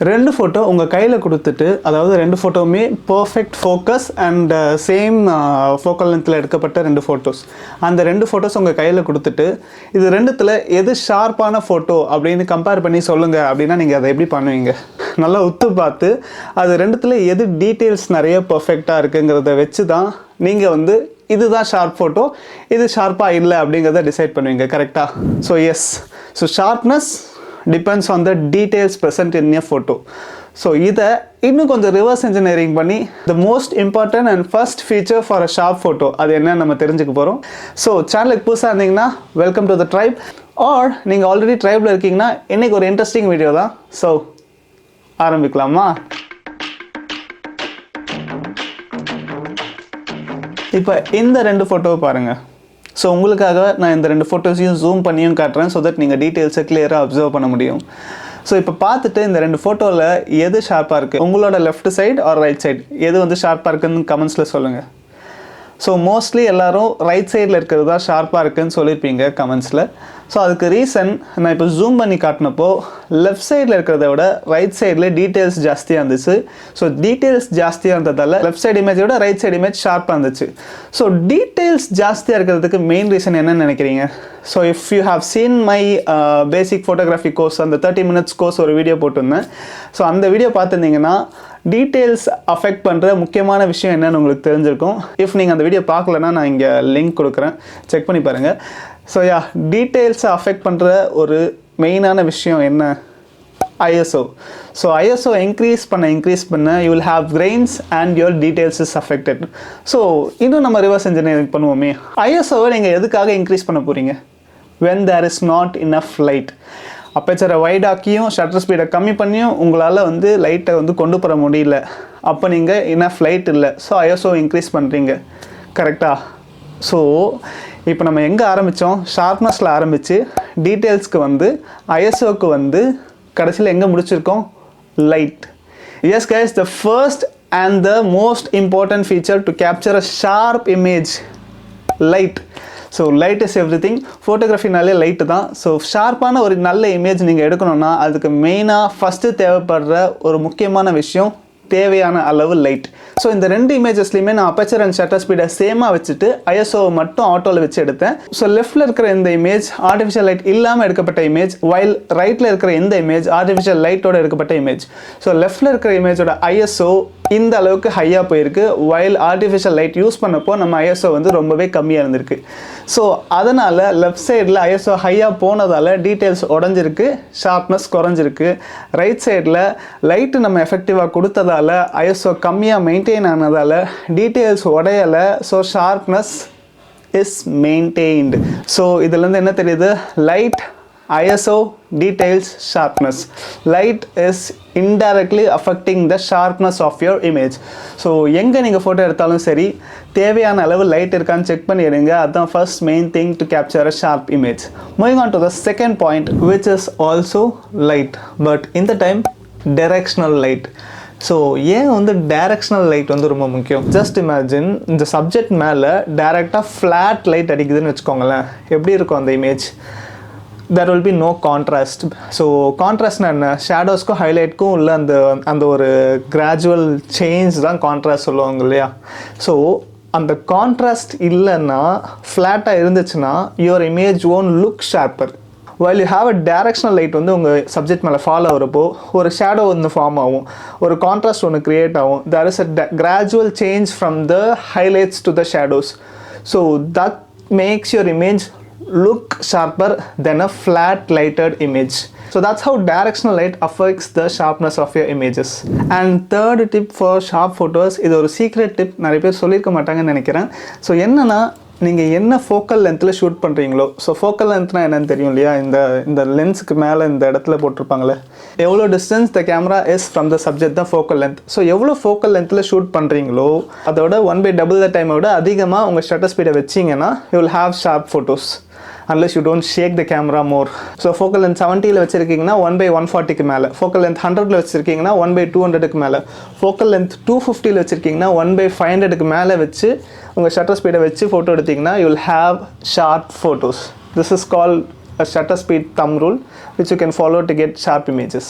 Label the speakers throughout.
Speaker 1: ரெண்டு ஃபோட்டோ உங்கள் கையில் கொடுத்துட்டு, அதாவது ரெண்டு ஃபோட்டோவுமே perfect focus and same focal லென்த்தில் எடுக்கப்பட்ட ரெண்டு ஃபோட்டோஸ். அந்த ரெண்டு ஃபோட்டோஸ் உங்கள் கையில் கொடுத்துட்டு, இது ரெண்டுத்தில் எது ஷார்ப்பான ஃபோட்டோ அப்படின்னு கம்பேர் பண்ணி சொல்லுங்கள் அப்படின்னா நீங்கள் அதை எப்படி பண்ணுவீங்க? நல்லா உத்து பார்த்து அது ரெண்டுத்தில் எது டீட்டெயில்ஸ் நிறைய பர்ஃபெக்டாக இருக்குங்கிறத வச்சு தான் நீங்கள் இதுதான் ஷார்ப் ஃபோட்டோ, இது ஷார்ப்பாக இல்லை அப்படிங்கிறத டிசைட் பண்ணுவீங்க. கரெக்டாக? So yes, so sharpness depends on the details present in a photo. So இதை இன்னும் கொஞ்சம் ரிவர்ஸ் இன்ஜினியரிங் பண்ணி the most important and first feature for a sharp photo அது என்ன நம்ம தெரிஞ்சுக்க போகிறோம். ஸோ சேனலுக்கு புதுசாக இருந்தீங்கன்னா welcome to the tribe, or நீங்கள் ஆல்ரெடி ட்ரைபில் இருக்கீங்கன்னா இன்றைக்கி ஒரு இன்ட்ரெஸ்டிங் வீடியோ தான். ஸோ ஆரம்பிக்கலாமா? இப்போ இந்த ரெண்டு ஃபோட்டோவை பாருங்கள். ஸோ உங்களுக்காக நான் இந்த ரெண்டு ஃபோட்டோஸையும் ஜூம் பண்ணியும் காட்டுறேன், ஸோ தட் நீங்கள் டீட்டெயில்ஸை கிளியராக அப்சர்வ் பண்ண முடியும். ஸோ இப்போ பார்த்துட்டு இந்த ரெண்டு ஃபோட்டோவில் எது ஷார்ப்பாக இருக்குது, உங்களோட left side or right side எது ஷார்ப்பாக இருக்குதுன்னு கமெண்ட்ஸில் சொல்லுங்கள். ஸோ மோஸ்ட்லி எல்லோரும் ரைட் சைடில் இருக்கிறது தான் ஷார்ப்பாக இருக்குதுன்னு சொல்லியிருப்பீங்க கமெண்ட்ஸில். ஸோ அதுக்கு ரீசன் நான் இப்போ ஜூம் பண்ணி காட்டினப்போ லெஃப்ட் சைடில் இருக்கிறத விட ரைட் சைடில் டீட்டெயில்ஸ் ஜாஸ்தியாக இருந்துச்சு. ஸோ டீட்டெயில்ஸ் ஜாஸ்தியாக இருந்ததால் லெஃப்ட் சைடு இமேஜோட ரைட் சைடு இமேஜ் ஷார்ப்பாக இருந்துச்சு. ஸோ டீட்டெயில்ஸ் ஜாஸ்தியாக இருக்கிறதுக்கு மெயின் ரீசன் என்னன்னு நினைக்கிறீங்க? So if you have seen my basic photography course, அந்த 30 minutes கோர்ஸ் ஒரு வீடியோ போட்டிருந்தேன். ஸோ அந்த வீடியோ பார்த்துருந்தீங்கன்னா டீட்டெயில்ஸ் அஃபெக்ட் பண்ணுற முக்கியமான விஷயம் என்னன்னு உங்களுக்கு தெரிஞ்சிருக்கும். இஃப் நீங்கள் அந்த வீடியோ பார்க்கலன்னா நான் இங்கே லிங்க் கொடுக்குறேன், செக் பண்ணி பாருங்கள். ஸோ டீட்டெயில்ஸை அஃபெக்ட் பண்ணுற ஒரு மெயினான விஷயம் என்ன? ISO. ஸோ ISO இன்க்ரீஸ் பண்ண you will have grains and your details is affected. So இன்னும் நம்ம ரிவர்ஸ் இன்ஜினியரிங் பண்ணுவோமே. ISOவை நீங்கள் எதுக்காக இன்க்ரீஸ் பண்ண போகிறீங்க? when there is not enough light. அப்பேச்சரை வைடாக்கியும் ஷட்டர் ஸ்பீடை கம்மி பண்ணியும் உங்களால் லைட்டை கொண்டு போகிற முடியல, அப்போ நீங்கள் இனஃப் லைட் இல்லை, ஸோ ISO இன்க்ரீஸ் பண்ணுறீங்க. கரெக்டாக? ஸோ இப்போ நம்ம எங்கே ஆரம்பித்தோம்? ஷார்ப்னஸில் ஆரம்பித்து டீட்டெயில்ஸ்க்கு ISOவுக்கு கடைசியில் எங்கே முடிச்சிருக்கோம்? Light. Yes guys, the first and the most important feature to capture a sharp image, light. So light is everything. ஃபோட்டோகிராஃபினாலே லைட்டு தான். ஸோ ஷார்ப்பான ஒரு நல்ல இமேஜ் நீங்கள் எடுக்கணும்னா அதுக்கு மெயினாக ஃபஸ்ட்டு தேவைப்படுற ஒரு முக்கியமான விஷயம் தேவையான அளவு லைட். ஸோ இந்த ரெண்டு இமேஜஸ்லையுமே நான் அப்பேச்சர் அண்ட் ஷட்டர் ஸ்பீடை சேமாக வச்சுட்டு ISOவை மட்டும் ஆட்டோவில் வச்சு எடுத்தேன். ஸோ லெஃப்ட்டில் இருக்கிற இந்த இமேஜ் ஆர்டிஃபிஷியல் லைட் இல்லாமல் எடுக்கப்பட்ட இமேஜ், வைல் ரைட்டில் இருக்கிற இந்த இமேஜ் ஆர்டிஃபிஷியல் லைட்டோடு எடுக்கப்பட்ட இமேஜ். ஸோ லெஃப்ட்டில் இருக்கிற இமேஜோட ISO இந்த அளவுக்கு ஹையாக போயிருக்கு, வைல் ஆர்டிஃபிஷியல் லைட் யூஸ் பண்ணப்போ நம்ம ISO ரொம்பவே கம்மியாக இருந்திருக்கு. ஸோ அதனால் லெஃப்ட் சைடில் ISO ஹையாக போனதால் டீட்டெயில்ஸ் உடஞ்சிருக்கு, ஷார்ப்னஸ் குறைஞ்சிருக்கு. ரைட் சைடில் லைட்டு நம்ம எஃபெக்டிவாக கொடுத்ததால் ISO கம்மியாக மெயின்டைன் ஆனதால் டீட்டெயில்ஸ் உடையலை, so sharpness is maintained. So இதுலேருந்து என்ன தெரியுது? Light, ISO, details, sharpness. Light is indirectly affecting the sharpness of your image. So எங்கே நீங்கள் ஃபோட்டோ எடுத்தாலும் சரி, தேவையான அளவு லைட் இருக்கான்னு செக் பண்ணி எடுங்க. அதுதான் first main thing to capture a sharp image. Moving on to the second point, which is also light, but இந்த டைம் டைரக்ஷனல் லைட். ஸோ ஏன் டைரக்ஷனல் லைட் ரொம்ப முக்கியம்? ஜஸ்ட் இமேஜின், இந்த சப்ஜெக்ட் மேலே டைரெக்டாக ஃப்ளாட் லைட் அடிக்குதுன்னு வச்சுக்கோங்களேன். எப்படி இருக்கும் அந்த image? there will be no contrast. So கான்ட்ராஸ்ட்னா என்ன? ஷேடோஸ்க்கும் ஹைலைட்க்கும் உள்ள அந்த ஒரு கிராஜுவல் சேஞ்ச் தான் கான்ட்ராஸ்ட் சொல்லுவாங்க இல்லையா? ஸோ அந்த கான்ட்ராஸ்ட் இல்லைன்னா, ஃப்ளாட்டாக இருந்துச்சுன்னா your image won't look sharper. while you have a directional light உங்கள் சப்ஜெக்ட் மேலே ஃபாலோ ஆகிறப்போ ஒரு ஷேடோ ஃபார்ம் ஆகும், ஒரு கான்ட்ராஸ்ட் கிரியேட் ஆகும். there is a gradual change from the highlights to the shadows. so that makes your image look sharper than a flat lighted image. So that's how directional light affects the sharpness of your images. And third tip for sharp photos, இது ஒரு secret tip, நிறைய பேர் சொல்லியிருக்க மாட்டாங்கன்னு நினைக்கிறேன். So என்னன்னா, நீங்கள் என்ன ஃபோக்கல் லென்த்தில் ஷூட் பண்ணுறீங்களோ, ஸோ ஃபோக்கல் லென்த்னா என்னன்னு தெரியும் இல்லையா? இந்த லென்ஸுக்கு மேலே இந்த இடத்துல போட்டிருப்பாங்களே, எவ்வளோ distance the camera is from the subject தான் ஃபோக்கல் லென்த். ஸோ எவ்வளோ ஃபோக்கல் லென்த்தில் ஷூட் பண்ணுறீங்களோ அதோட 1/2 த டைமை விட அதிகமாக உங்கள் ஷட்டர் ஸ்பீடை வச்சிங்கன்னா you will have sharp photos unless you don't shake the camera more. So focal length 70ல வச்சிருக்கீங்கன்னா 1/140க்கு மேலே, focal length 100ல வச்சிருக்கீங்கன்னா 1/200க்கு மேலே, focal length 250ல வச்சிருக்கீங்கன்னா 1/500க்கு மேலே வச்சு உங்கள் ஷட்டர் ஸ்பீடை வச்சு ஃபோட்டோ எடுத்தீங்கன்னா you will have sharp photos. This is called a shutter speed thumb rule which you can follow to get sharp images.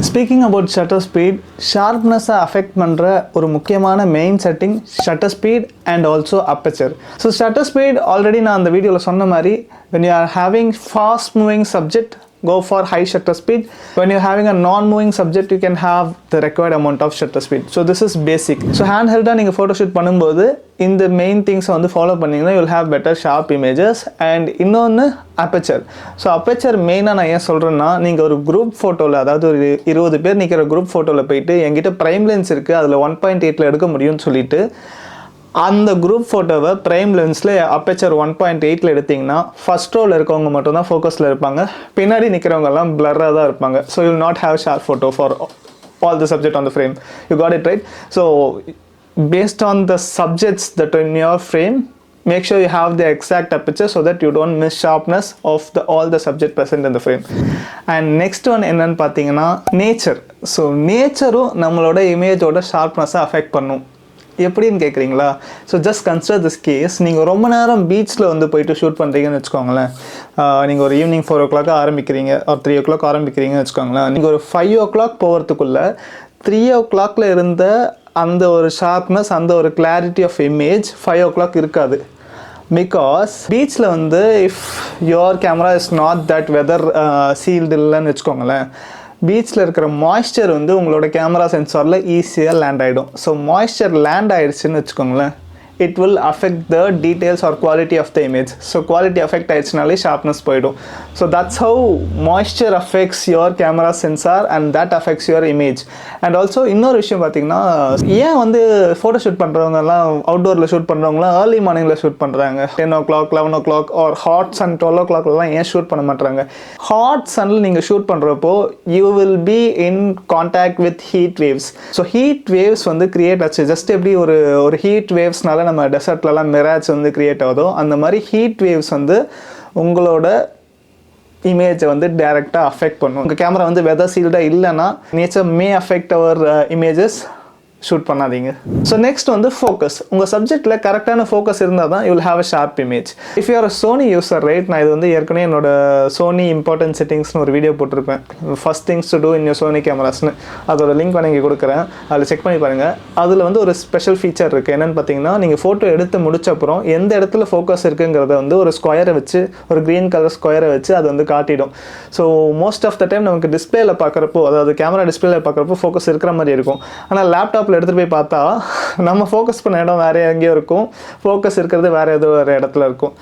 Speaker 1: Speaking about shutter speed, sharpness affect பண்ற ஒரு முக்கியமான main setting shutter speed and also aperture. So shutter speed already நான் அந்த வீடியோல சொன்ன மாதிரி when you are having fast moving subject, go for high shutter speed. When you're having a non-moving subject, you can have the required amount of shutter speed. So this is basic. So handheld நீங்க photo shoot பண்ணும்போது இந்த main things வந்து follow பண்ணீங்கன்னா you'll have better sharp images. And இன்னொன்று aperture. So aperture மெயினாக நான் ஏன் சொல்கிறேன்னா, நீங்கள் ஒரு குரூப் ஃபோட்டோவில், அதாவது ஒரு 20 பேர் நிற்கிற குரூப் ஃபோட்டோவில் போயிட்டு என்கிட்ட ப்ரைம் லென்ஸ் இருக்குது, அதில் 1.8 எடுக்க முடியும்னு சொல்லிட்டு அந்த குரூப் ஃபோட்டோவை ப்ரைம் லென்ஸில் அப்பேச்சர் 1.8 எடுத்திங்கன்னா ஃபஸ்ட் ரோவில் இருக்கவங்க மட்டும்தான் ஃபோக்கஸில் இருப்பாங்க, பின்னாடி நிற்கிறவங்கெல்லாம் பிளராக தான் இருப்பாங்க. So you will not have sharp photo for all the subject on the frame. You got it right. So based on the subjects that are in your frame, make sure you have the exact aperture so that you don't miss sharpness of all the subject present in the frame. And next one என்னன்னு பார்த்தீங்கன்னா nature. So நேச்சரும் நம்மளோட இமேஜோட ஷார்ப்னஸை affect பண்ணும். எப்படின்னு கேட்குறீங்களா? So just consider this case. நீங்கள் ரொம்ப நேரம் பீச்சில் வந்து போயிட்டு ஷூட் பண்ணுறீங்கன்னு வச்சுக்கோங்களேன். நீங்கள் ஒரு ஈவினிங் 4 o'clock ஆரம்பிக்கிறீங்க, ஒரு 3 o'clock ஆரம்பிக்கிறீங்கன்னு வச்சுக்கோங்களேன். நீங்கள் ஒரு 5 o'clock போகிறதுக்குள்ளே 3 o'clock இருந்த அந்த ஒரு ஷார்ப்னஸ், அந்த ஒரு கிளாரிட்டி ஆஃப் இமேஜ் 5 o'clock இருக்காது. பிகாஸ் பீச்சில் வந்து if your camera is not that weather sealed இல்லைன்னு வச்சுக்கோங்களேன், பீச்சில் இருக்கிற மாய்ஸ்சர் வந்து உங்களோட கேமரா சென்சாரில் ஈஸியாக லேண்ட் ஆகிடும். ஸோ மாய்ஸ்சர் லேண்ட் ஆகிடுச்சின்னு வச்சுக்கோங்களேன், it will affect the details or quality of the image. So quality affect ஆயிடுச்சுனாலே sharpness போயிடும். So that's how moisture affects your camera sensor and that affects your image. And also இன்னொரு விஷயம் பார்த்தீங்கன்னா, ஏன் வந்து photo shoot பண்ணுறவங்கலாம் அவுட்டோரில் shoot பண்ணுறவங்களாம் early மார்னிங்கில் ஷூட் பண்ணுறாங்க, 10 o'clock 11 o'clock R hot Sun 12 o'clockலாம் ஏன் ஷூட் பண்ண மாட்டாங்க? ஹாட் சன்னில் நீங்கள் ஷூட் பண்ணுறப்போ you will be in contact with heat waves. So heat waves வந்து கிரியேட் ஆச்சு. ஜஸ்ட் எப்படி ஒரு ஹீட் வேவ்ஸ்னால நம்ம டெசர்ட்லலாம் மிராஜ் வந்து கிரியேட் ஆகுதோ, அந்த மாதிரி ஹீட் வேவ்ஸ் வந்து உங்களோட இமேஜை வந்து டைரெக்டாக அஃபெக்ட் பண்ணும். உங்கள் கேமரா வந்து வெதர் சீல்டாக இல்லைன்னா nature may affect our images, shoot பண்ணாதீங்க. ஸோ நெக்ஸ்ட் வந்து ஃபோக்கஸ். உங்கள் சப்ஜெக்டில் கரெக்டான ஃபோக்கஸ் இருந்தால் தான் you will have a sharp image. If you are a Sony user right, நான் இது வந்து ஏற்கனவே என்னோட சோனி இம்பார்ட்டன்ட் செட்டிங்ஸ்னு ஒரு வீடியோ போட்டிருப்பேன், first things to do in your Sony கேமராஸ்னு. அதோட லிங்க் நான் இங்கே கொடுக்குறேன், அதில் செக் பண்ணி பாருங்கள். அதில் வந்து ஒரு ஸ்பெஷல் ஃபீச்சர் இருக்குது. என்னென்னு பார்த்தீங்கன்னா, நீங்கள் ஃபோட்டோ எடுத்து முடிச்ச அப்புறம் எந்த இடத்துல ஃபோக்கஸ் இருக்குங்கிறத வந்து ஒரு ஸ்கொயரை வச்சு, ஒரு க்ரீன் கலர் ஸ்கொயரை வச்சு அது வந்து காட்டிடும். So most of the time நமக்கு டிஸ்பிளேல பார்க்குறப்போ, அதாவது கேமரா டிஸ்பிளேல பார்க்குறப்போ ஃபோக்கஸ் இருக்கிற மாதிரி இருக்கும். ஆனால் லேப்டாப்பில் எடுத்துகிட்டு போய் பார்த்தா நம்ம ஃபோக்கஸ் பண்ண இடம் வேறு எங்கேயோ இருக்கும், ஃபோக்கஸ் இருக்கிறது வேறு ஏதோ ஒரு இடத்துல இருக்கும்.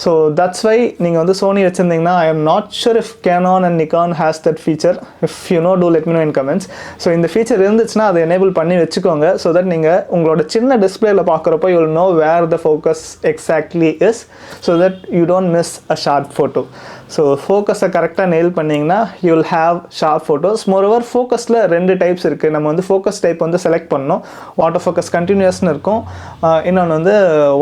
Speaker 1: ஸோ தட்ஸ் வை நீங்கள் வந்து சோனி வச்சுருந்தீங்கன்னா, I am not sure if Canon and Nikon has that feature. If you know, do let me know in comments. So இந்த ஃபீச்சர் இருந்துச்சுன்னா அதை எனேபிள் பண்ணி வச்சுக்கோங்க. ஸோ தட் நீங்கள் உங்களோட சின்ன டிஸ்பிளேல பார்க்குறப்போ you will know where the focus exactly is, so that you don't miss a sharp photo. So ஃபோக்கஸை கரெக்டாக நெயில் பண்ணிங்கன்னா you will have sharp photos. Moreover ஃபோக்கஸில் 2 டைப்ஸ் இருக்குது. நம்ம வந்து ஃபோக்கஸ் டைப் வந்து செலக்ட் பண்ணோம். ஆட்டோ ஃபோக்கஸ் கண்டினியூஸ்னு இருக்கும், இன்னொன்று வந்து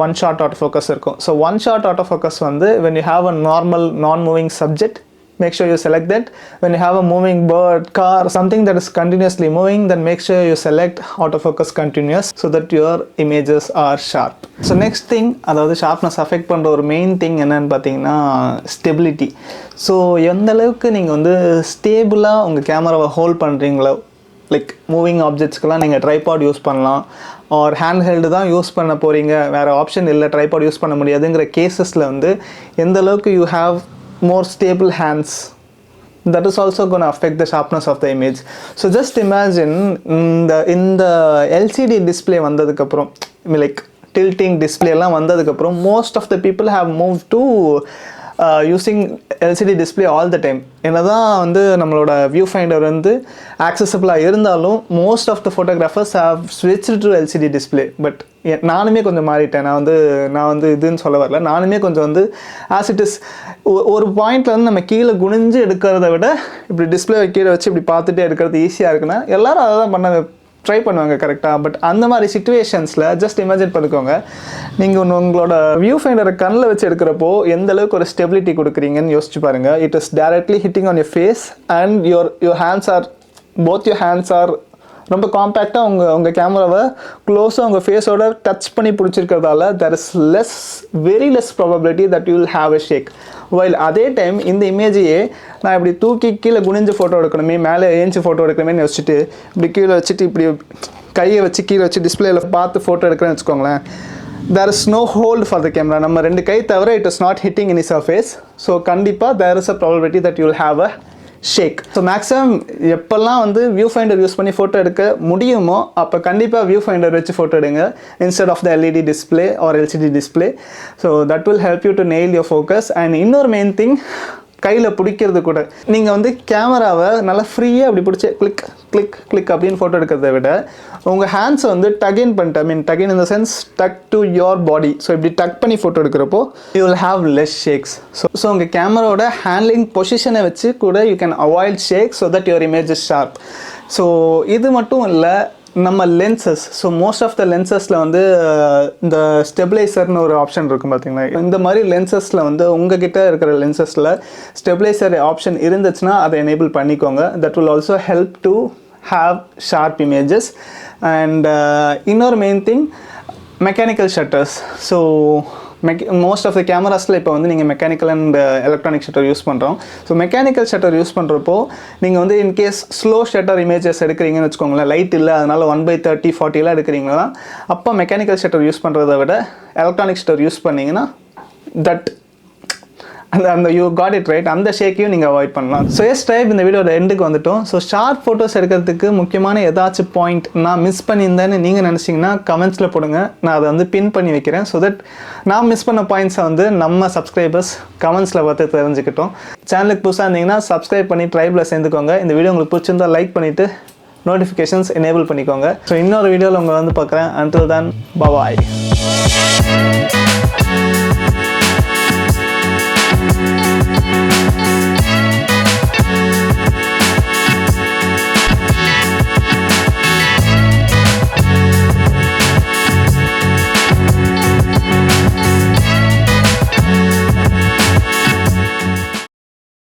Speaker 1: ஒன் ஷாட் ஆட்டோ ஃபோக்கஸ் இருக்கும். So one shot auto focus வந்து when you have a normal non-moving subject, make sure you select that. When you have a moving bird, car, something that is continuously moving, then make sure you select autofocus continuous so that your images are sharp. So next thing, அதாவது sharpness affect பண்ணுற ஒரு main thing என்னன்னு பார்த்தீங்கன்னா stability. So எந்த அளவுக்கு நீங்கள் வந்து ஸ்டேபிளாக உங்கள் கேமராவை ஹோல்ட் பண்ணுறீங்களோ, லைக் மூவிங் ஆப்ஜெக்ட்ஸ்க்கெலாம் நீங்கள் ட்ரைபாட் யூஸ் பண்ணலாம், ஆர் ஹேண்ட் ஹெல்டு தான் யூஸ் பண்ண போகிறீங்க, வேறு ஆப்ஷன் இல்லை, ட்ரைபாட் யூஸ் பண்ண முடியாதுங்கிற கேசஸில் வந்து எந்த அளவுக்கு you have more stable hands, that is also going to affect the sharpness of the image. So just imagine in the LCD display வந்ததுக்கு அப்புறம், like tilting display எல்லாம் வந்ததுக்கு அப்புறம் most of the people have moved to using LCD display all the time. என்னதான் வந்து நம்மளோட view finder வந்து ஆக்சசபிளாக இருந்தாலும் most of the photographers have switched to LCD display. But நானுமே கொஞ்சம் மாறிட்டேன். நான் வந்து இதுன்னு சொல்ல வரல, நானுமே கொஞ்சம் வந்து ஆஸ் இட் இஸ் ஒரு பாயிண்ட்ல வந்து நம்ம கீழே குனிஞ்சு எடுக்கிறத விட இப்படி டிஸ்பிளே கீழே வச்சு இப்படி பார்த்துட்டே எடுக்கிறது ஈஸியாக இருக்குன்னா எல்லாரும் அதை தான் பண்ண ட்ரை பண்ணுவாங்க கரெக்டாக. பட் அந்த மாதிரி சிச்சுவேஷன்ஸில் ஜஸ்ட் இமேஜின் பண்ணிக்கோங்க, நீங்கள் உங்களோட வியூ ஃபைண்டரை கண்ணில் வச்சு எடுக்கிறப்போ எந்த அளவுக்கு ஒரு ஸ்டெபிலிட்டி கொடுக்குறீங்கன்னு யோசிச்சு பாருங்கள். It is directly hitting on your face and your hands are, both your hands are ரொம்ப காம்பேக்டாக உங்கள் கேமராவை க்ளோஸாக உங்கள் ஃபேஸோட டச் பண்ணி பிடிச்சிருக்கிறதால there is very less probability that you will have a shake. while அதே டைம் இந்த இமேஜையே நான் இப்படி தூக்கி கீழே குனிஞ்சு ஃபோட்டோ எடுக்கணுமே, மேலே ஏஞ்சி ஃபோட்டோ எடுக்கணுமேனு யோசிச்சுட்டு இப்படி கீழே வச்சுட்டு இப்படி கையை வச்சு கீழே வச்சு டிஸ்பிளேயில் பார்த்து ஃபோட்டோ எடுக்கிறேன்னு வச்சுக்கோங்களேன், there is no hold for the camera. நம்ம ரெண்டு கை தவிர it is not hitting any surface. So கண்டிப்பாக there is a probability that you will have a shake. So maximum எப்போல்லாம் வந்து வியூ ஃபைண்டர் யூஸ் பண்ணி ஃபோட்டோ எடுக்க முடியுமோ அப்போ கண்டிப்பாக வியூ ஃபைண்டர் வச்சு ஃபோட்டோ எடுங்க instead of the LED display or LCD display. So that will help you to nail your focus. And இன்னொரு மெயின் திங், கையில் பிடிக்கிறது கூட நீங்கள் வந்து கேமராவை நல்லா ஃப்ரீயாக அப்படி பிடிச்சி கிளிக் கிளிக் கிளிக் அப்படின்னு ஃபோட்டோ எடுக்கிறத விட உங்கள் ஹேண்ட்ஸை வந்து டகின் பண்ணிட்டு tuck in in the sense tuck to your body. So இப்படி டக் பண்ணி ஃபோட்டோ எடுக்கிறப்போ you will have less shakes. So உங்கள் கேமராவோட ஹேண்ட்லிங் பொசிஷனை வச்சு கூட you can avoid shake so that your image is sharp. So இது மட்டும் இல்லை, நம்ம lenses, so most of the லென்சஸில் வந்து இந்த ஸ்டெபிளைசர்னு ஒரு ஆப்ஷன் இருக்கும் பார்த்தீங்களா. இந்த மாதிரி லென்சஸில் வந்து உங்ககிட்ட இருக்கிற லென்சஸில் ஸ்டெபிளைசர் ஆப்ஷன் இருந்துச்சுன்னா அதை எனேபிள் பண்ணிக்கோங்க. That will also help to have sharp images. And இன்னொரு main thing, mechanical shutters. So most of the கேமராஸில் இப்போ வந்து நீங்கள் mechanical and electronic shutter use பண்ணுறோம். ஸோ மெக்கானிக்கல் ஷட்டர் யூஸ் பண்ணுறப்போ நீங்கள் வந்து இன்கேஸ் ஸ்லோ ஷட்டர் இமேஜஸ் எடுக்கிறீங்கன்னு வச்சுக்கோங்களேன், லைட் இல்லை அதனால் 1/30 40 எடுக்கிறீங்கன்னா, அப்போ மெக்கானிக்கல் ஷட்டர் யூஸ் பண்ணுறதை விட எலக்ட்ரானிக் ஷட்டர் யூஸ் பண்ணிங்கன்னா தட் அந்த யூ காட் இட் ரைட், அந்த ஷேக்கையும் நீங்கள் அவாய்ட் பண்ணலாம். ஸோ எஸ் டைப் இந்த வீடியோட எண்டுக்கு வந்துட்டோம். ஸோ ஷார்ப் ஃபோட்டோஸ் எடுக்கிறதுக்கு முக்கியமான ஏதாச்சும் பாயிண்ட் நான் மிஸ் பண்ணியிருந்தேன்னு நீங்கள் நினச்சிங்கன்னா கமெண்ட்ஸில் போடுங்க, நான் அதை வந்து பின் பண்ணி வைக்கிறேன். ஸோ தட் நான் மிஸ் பண்ண பாயிண்ட்ஸை வந்து நம்ம சப்ஸ்கிரைபர்ஸ் கமெண்ட்ஸில் பார்த்து தெரிஞ்சுக்கிட்டோம். சேனலுக்கு புதுசாக இருந்தீங்கன்னா சப்ஸ்கிரைப் பண்ணி ட்ரைபில் சேர்ந்துக்கோங்க. இந்த வீடியோ உங்களுக்கு பிடிச்சிருந்தா லைக் பண்ணிவிட்டு நோட்டிஃபிகேஷன்ஸ் எனேபிள் பண்ணிக்கோங்க. ஸோ இன்னொரு வீடியோவில் உங்களை வந்து பார்க்குறேன். until then, bye bye.